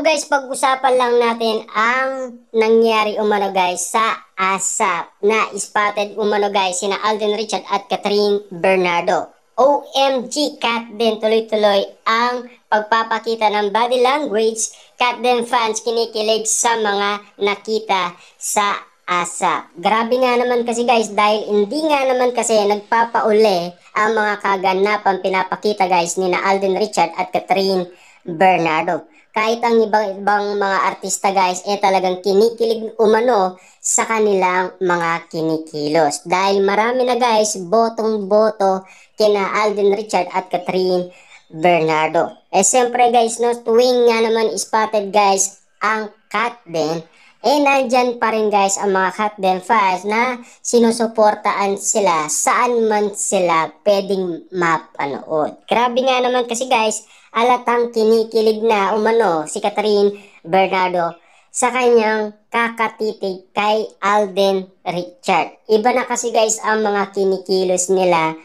guys, pag-usapan lang natin ang nangyari umano guys sa ASAP na spotted umano guys sina Alden Richard at Catherine Bernardo. OMG, Kat din tuloy-tuloy ang pagpapakita ng body language. Kat din fans kinikilig sa mga nakita sa ASAP. Grabe nga naman kasi guys dahil hindi nga naman kasi nagpapauli ang mga kaganapan pinapakita guys ni na Alden Richard at Catherine Bernardo. Kahit ang ibang mga artista guys talagang kinikilig umano sa kanilang mga kinikilos. Dahil marami na guys botong-boto kina Alden Richard at Catherine Bernardo. Siyempre guys no, tuwing nga naman spotted guys ang Kat din, nandyan pa rin guys ang mga Kat din fans na sinusuportaan sila saan man sila pwedeng mapanood. Grabe nga naman kasi guys, alatang kinikilig na umano si Catherine Bernardo sa kanyang kakatitig kay Alden Richard. Iba na kasi guys ang mga kinikilos nila.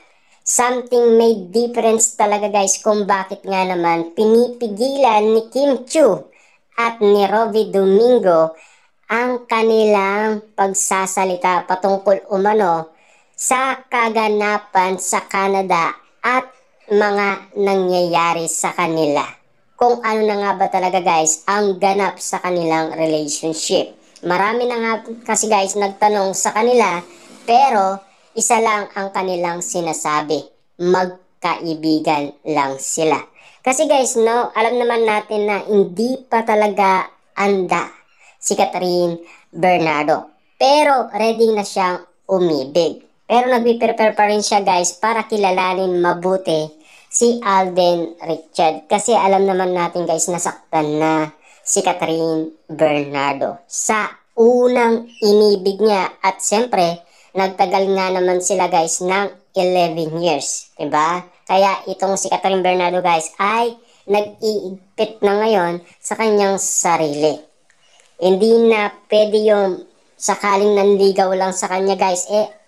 Something made difference talaga guys kung bakit nga naman pinipigilan ni Kim Chiu at ni Rovie Domingo ang kanilang pagsasalita patungkol umano sa kaganapan sa Canada at mga nangyayari sa kanila. Kung ano na nga ba talaga guys ang ganap sa kanilang relationship. Marami na nga kasi guys nagtanong sa kanila pero isa lang ang kanilang sinasabi. Magkaibigan lang sila. Kasi guys no, alam naman natin na hindi pa talaga anda si Catherine Bernardo. Pero ready na siyang umibig. Pero nagpiprepare pa rin siya guys para kilalanin mabuti si Alden Richard. Kasi alam naman natin guys nasaktan na si Catherine Bernardo sa unang inibig niya. At siyempre, nagtagal nga naman sila guys ng 11 years. Diba? Kaya itong si Catherine Bernardo guys ay nag-iigpit na ngayon sa kanyang sarili. Hindi na pwede yung sakaling nanligaw lang sa kanya guys,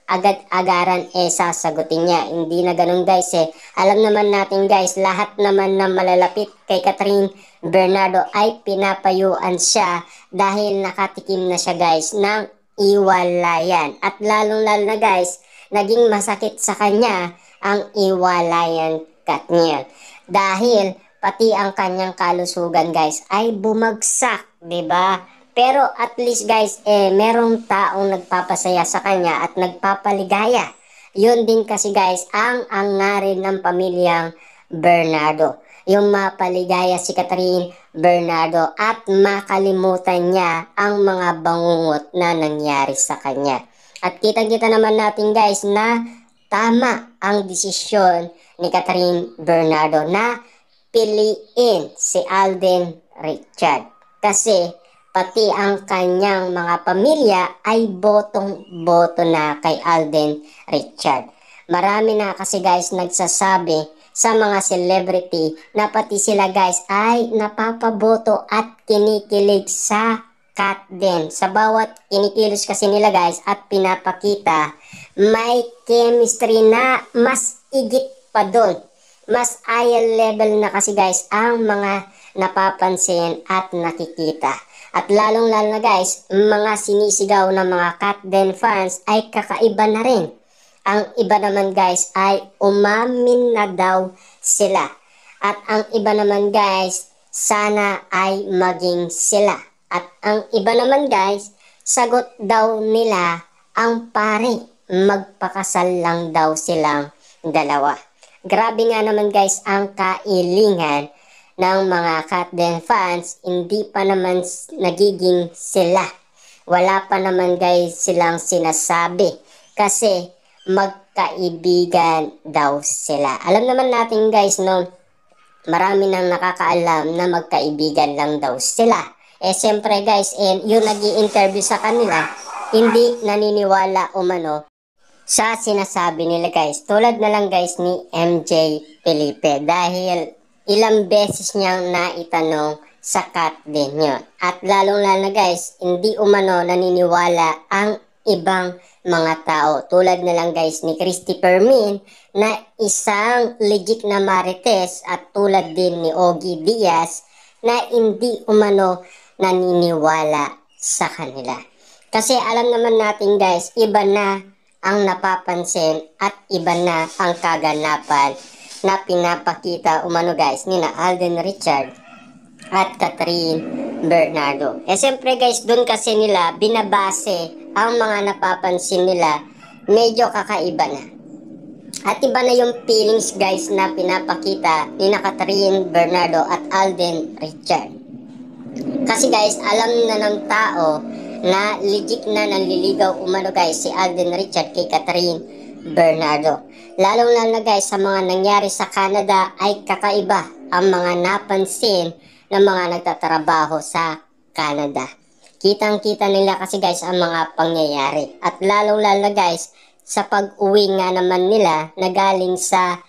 agad-agaran sasagutin niya. Hindi na ganun guys Alam naman natin guys, lahat naman na malalapit kay Catherine Bernardo ay pinapayuan siya dahil nakatikim na siya guys ng iwalayan. At lalong-lalo na guys, naging masakit sa kanya ang iwalayan Katniel. Dahil pati ang kanyang kalusugan guys ay bumagsak, 'di ba? Pero at least guys, merong taong nagpapasaya sa kanya at nagpapaligaya. Yun din kasi guys, ang angarin ng pamilyang Bernardo. Yung mapaligaya si Catherine Bernardo at makalimutan niya ang mga bangungot na nangyari sa kanya. At kitang-kita naman natin guys na tama ang desisyon ni Catherine Bernardo na piliin si Alden Richard. Kasi pati ang kanyang mga pamilya ay botong-boto na kay Alden Richard. Marami na kasi guys nagsasabi sa mga celebrity na pati sila guys ay napapaboto at kinikilig sa Kat din. Sa bawat kinikilos kasi nila guys at pinapakita, may chemistry na mas igit pa doon. Mas higher level na kasi guys ang mga napapansin at nakikita. At lalong-lalo na guys, mga sinisigaw ng mga Kat din fans ay kakaiba na rin. Ang iba naman guys ay umamin na daw sila. At ang iba naman guys, sana ay maging sila. At ang iba naman guys, sagot daw nila ang pare. Magpakasal lang daw silang dalawa. Grabe nga naman guys ang kailingan ng mga Kat din fans, hindi pa naman nagiging sila. Wala pa naman guys silang sinasabi kasi magkaibigan daw sila. Alam naman natin guys no, marami nang nakakaalam na magkaibigan lang daw sila. Siyempre guys, yung nag-i-interview sa kanila, hindi naniniwala umano sa sinasabi nila guys. Tulad na lang guys ni MJ Felipe dahil ilang beses niyang naitanong sa Kat din yun. At lalong-lalo na guys, hindi umano naniniwala ang ibang mga tao. Tulad na lang guys ni Christy Permin na isang legit na marites at tulad din ni Ogie Diaz na hindi umano naniniwala sa kanila. Kasi alam naman natin guys, iba na ang napapansin at iba na ang kaganapan na pinapakita umano guys ni na Alden Richard at Catherine Bernardo. Siyempre guys, doon kasi nila binabase ang mga napapansin nila, medyo kakaiba na. At iba na yung feelings guys na pinapakita ni na Catherine Bernardo at Alden Richard. Kasi guys, alam na ng tao na legit na nanliligaw umano guys si Alden Richard kay Catherine Bernardo. Lalong lalo na guys sa mga nangyari sa Canada ay kakaiba ang mga napansin ng mga nagtatrabaho sa Canada. Kitang-kita nila kasi guys ang mga pangyayari. At lalong lalo na guys sa pag-uwi nga naman nila na galing sa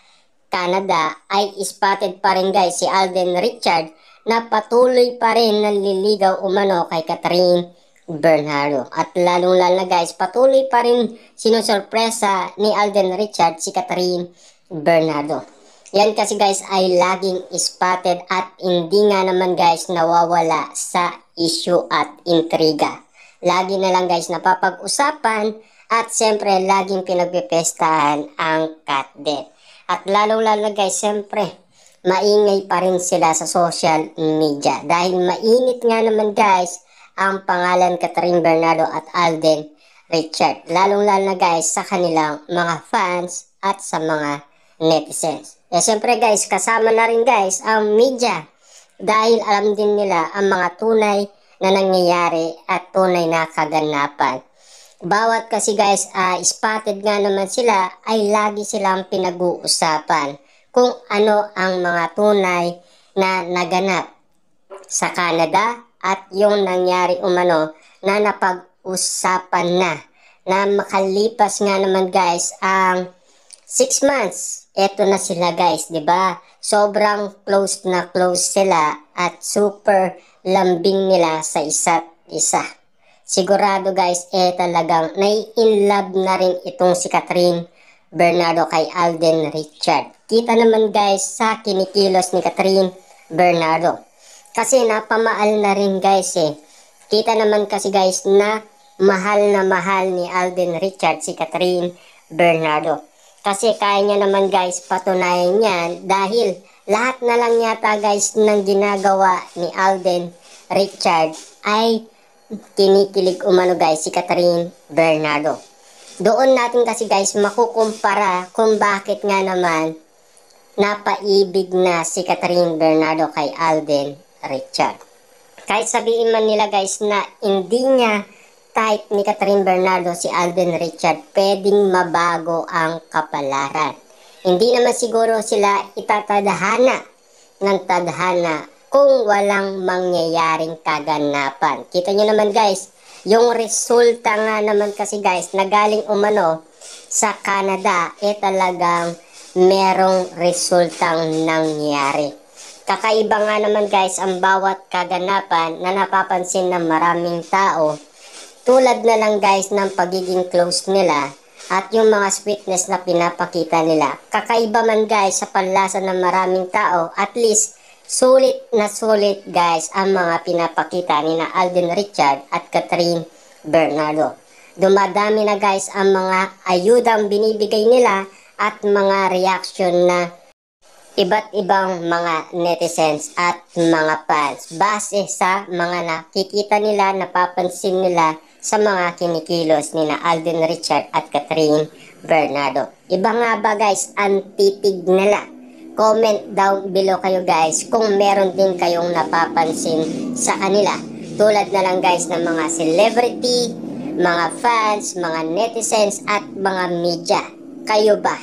Canada ay spotted pa rin guys si Alden Richard na patuloy pa rin nanliligaw umano kay Catherine Bernardo. At lalong lalo na guys, patuloy pa rin sinusurpresa ni Alden Richard si Catherine Bernardo. Yan kasi guys ay laging spotted at hindi nga naman guys nawawala sa issue at intriga. Lagi na lang guys napapag-usapan at siyempre laging pinagpipestahan ang cat death. At lalong lalo guys, siyempre maingay pa rin sila sa social media dahil mainit nga naman guys ang pangalan Catherine Bernardo at Alden Richard. Lalong lalo na guys sa kanilang mga fans at sa mga netizens. Siyempre guys, kasama na rin guys ang media dahil alam din nila ang mga tunay na nangyayari at tunay na kaganapan. Bawat kasi guys, spotted nga naman sila ay lagi silang pinag-uusapan kung ano ang mga tunay na naganap sa Canada at yung nangyari umano na napag-usapan na makalipas nga naman guys ang 6 months. Eto na sila guys, 'di ba? Sobrang close na close sila at super lambing nila sa isa't isa. Sigurado guys, talagang nai-inlove na rin itong si Catherine Bernardo kay Alden Richard. Kita naman guys sa kinikilos ni Catherine Bernardo. Kasi napamaal na rin guys Kita naman kasi guys na mahal ni Alden Richard si Catherine Bernardo. Kasi kaya niya naman guys patunayan yan dahil lahat na lang yata guys ng ginagawa ni Alden Richard ay kinikilig umano guys si Catherine Bernardo. Doon natin kasi guys makukumpara kung bakit nga naman napaibig na si Catherine Bernardo kay Alden Richard. Kahit sabihin man nila guys na hindi niya type ni Catherine Bernardo si Alden Richard, pwedeng mabago ang kapalaran. Hindi naman siguro sila itatadhana ng tadhana kung walang mangyayaring kaganapan. Kita nyo naman guys, yung resulta nga naman kasi guys na galing umano sa Canada talagang merong resultang nangyari. Kakaiba nga naman guys ang bawat kaganapan na napapansin ng maraming tao, tulad na lang guys ng pagiging close nila at yung mga sweetness na pinapakita nila. Kakaiba man guys sa panlasa ng maraming tao, at least sulit na sulit guys ang mga pinapakita ni na Alden Richard at Catherine Bernardo. Dumadami na guys ang mga ayudang binibigay nila at mga reaction na iba't ibang mga netizens at mga fans base sa mga nakikita nila, napapansin nila sa mga kinikilos ni na Alden Richard at Catherine Bernardo. Iba nga ba guys ang titig nila? Comment down below kayo guys kung meron din kayong napapansin sa kanila. Tulad na lang guys ng mga celebrity, mga fans, mga netizens at mga media. Kayo ba?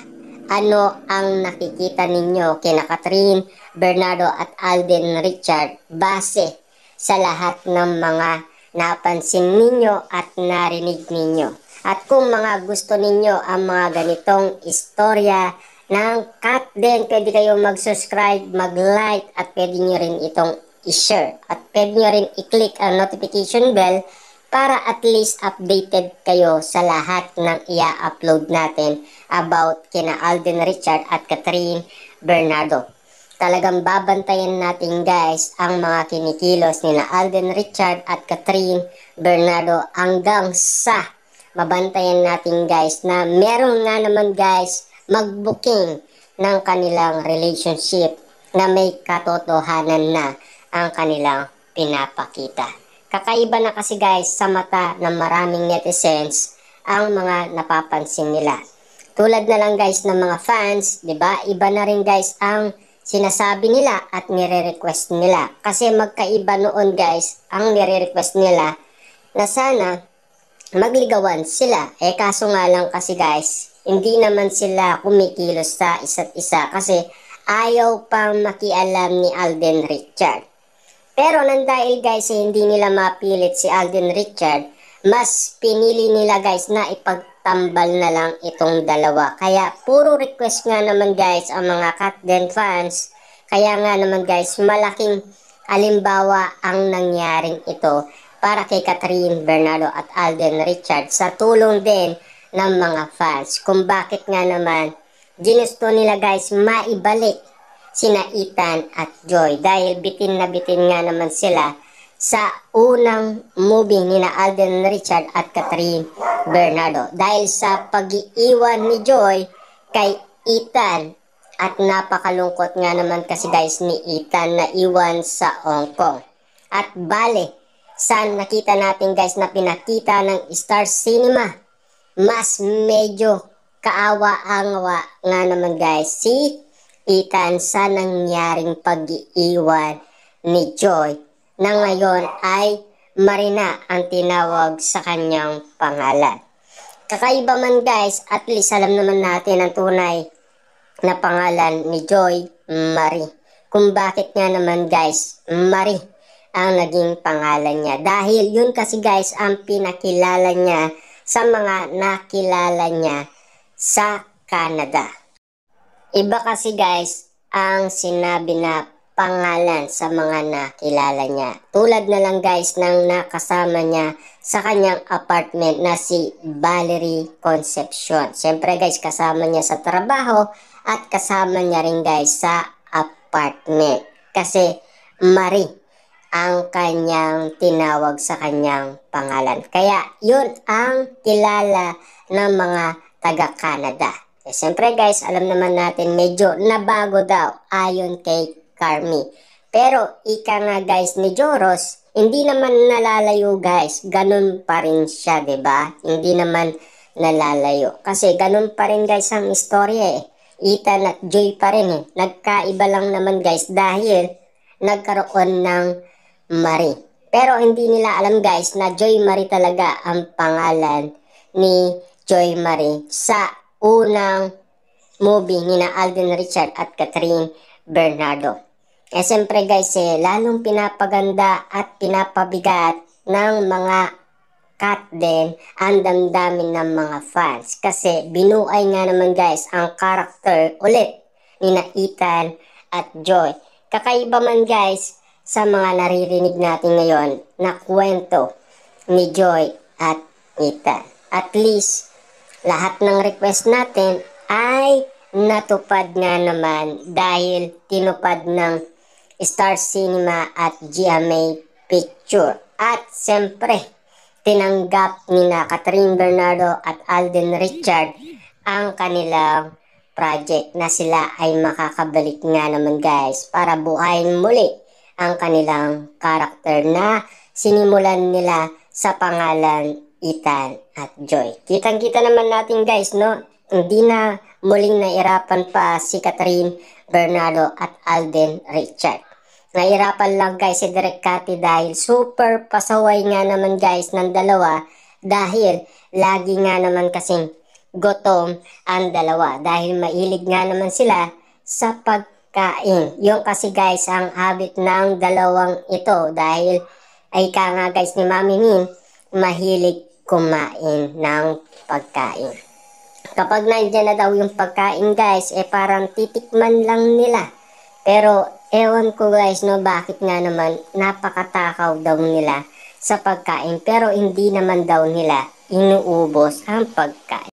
Ano ang nakikita ninyo kina Catherine Bernardo at Alden Richard base sa lahat ng mga napansin ninyo at narinig ninyo? At kung mga gusto ninyo ang mga ganitong istorya ng cat din, pwede kayo mag-subscribe, mag-like at pwede nyo rin itong i-share. At pwede nyo rin i-click ang notification bell para at least updated kayo sa lahat ng i-upload natin about kina Alden Richard at Catherine Bernardo. talagang babantayan natin guys ang mga kinikilos ni Alden Richard at Catherine Bernardo hanggang sa mabantayan natin guys na meron nga naman guys mag-booking ng kanilang relationship na may katotohanan na ang kanilang pinapakita. Kakaiba na kasi guys sa mata ng maraming netizens ang mga napapansin nila. Tulad na lang guys ng mga fans, 'di ba? Iba na rin guys ang sinasabi nila at nire-request nila. Kasi magkaiba noon guys ang nire-request nila na sana magligawan sila. Kaso nga lang kasi guys, hindi naman sila kumikilos sa isa't isa kasi ayaw pang makialam ni Alden Richard. Pero nang dahil guys hindi nila mapilit si Alden Richard, mas pinili nila guys na ipagtambal na lang itong dalawa. Kaya puro request nga naman guys ang mga Katden fans. Kaya nga naman guys malaking halimbawa ang nangyaring ito para kay Catherine Bernardo at Alden Richard sa tulong din ng mga fans. Kung bakit nga naman ginusto nila guys maibalik sina Ethan at Joy dahil bitin na bitin nga naman sila sa unang movie ni na Alden Richard at Catherine Bernardo dahil sa pag-iiwan ni Joy kay Ethan. At napakalungkot nga naman kasi guys ni Ethan na iwan sa Hong Kong. At bale, sa nakita natin guys na pinakita ng Star Cinema, mas medyo kaawa-awa nga naman guys si Ethan sa nangyaring pag-iiwan ni Joy na ngayon ay Marina ang tinawag sa kanyang pangalan. Kakaiba man guys, at least alam naman natin ang tunay na pangalan ni Joy Marie. Kung bakit nga naman guys Marie ang naging pangalan niya. Dahil yun kasi guys ang pinakilala niya sa mga nakilala niya sa Canada. Iba kasi guys ang sinabi na pangalan sa mga nakilala niya. Tulad na lang guys ng nakasama niya sa kanyang apartment na si Valerie Concepcion. Siyempre guys kasama niya sa trabaho at kasama niya rin guys sa apartment. Kasi Marie ang kanyang tinawag sa kanyang pangalan. Kaya yun ang kilala ng mga taga-Canada. Siyempre guys, alam naman natin medyo nabago daw ayon kay Carmi. Pero ika nga guys ni Joros, hindi naman nalalayo guys. Ganun pa rin siya, 'di ba? Hindi naman nalalayo. Kasi ganun pa rin guys ang istorya eh. Ethan at Joy pa rin eh. Nagkaiba lang naman guys dahil nagkaroon ng Marie. Pero hindi nila alam guys na Joy Marie talaga ang pangalan ni Joy Marie sa unang movie ni na Alden Richard at Catherine Bernardo. Siyempre guys lalong pinapaganda at pinapabigat ng mga Katden ang damdamin ng mga fans. Kasi binuay nga naman guys ang karakter ulit ni na Ethan at Joy. Kakaiba man guys sa mga naririnig natin ngayon na kwento ni Joy at Ethan. At least, lahat ng request natin ay natupad nga naman dahil tinupad ng Star Cinema at GMA Picture. At siyempre, tinanggap ni na Catherine Bernardo at Alden Richard ang kanilang project na sila ay makakabalik nga naman guys para buhayin muli ang kanilang karakter na sinimulan nila sa pangalan Ethan at Joy. Kitang-kita naman natin guys, no? Hindi na muling nairapan pa si Catherine Bernardo at Alden Richard. Nairapan lang guys si Direk Cathy dahil super pasaway nga naman guys ng dalawa dahil lagi nga naman kasing gutom ang dalawa dahil mahilig nga naman sila sa pagkain. Yung kasi guys ang habit ng dalawang ito dahil ay ka nga guys ni Mami Min mahilig kumain ng pagkain. Kapag nandiyan na daw yung pagkain guys parang titikman lang nila. Pero ewan ko guys no bakit nga naman napakatakaw daw nila sa pagkain pero hindi naman daw nila inuubos ang pagkain.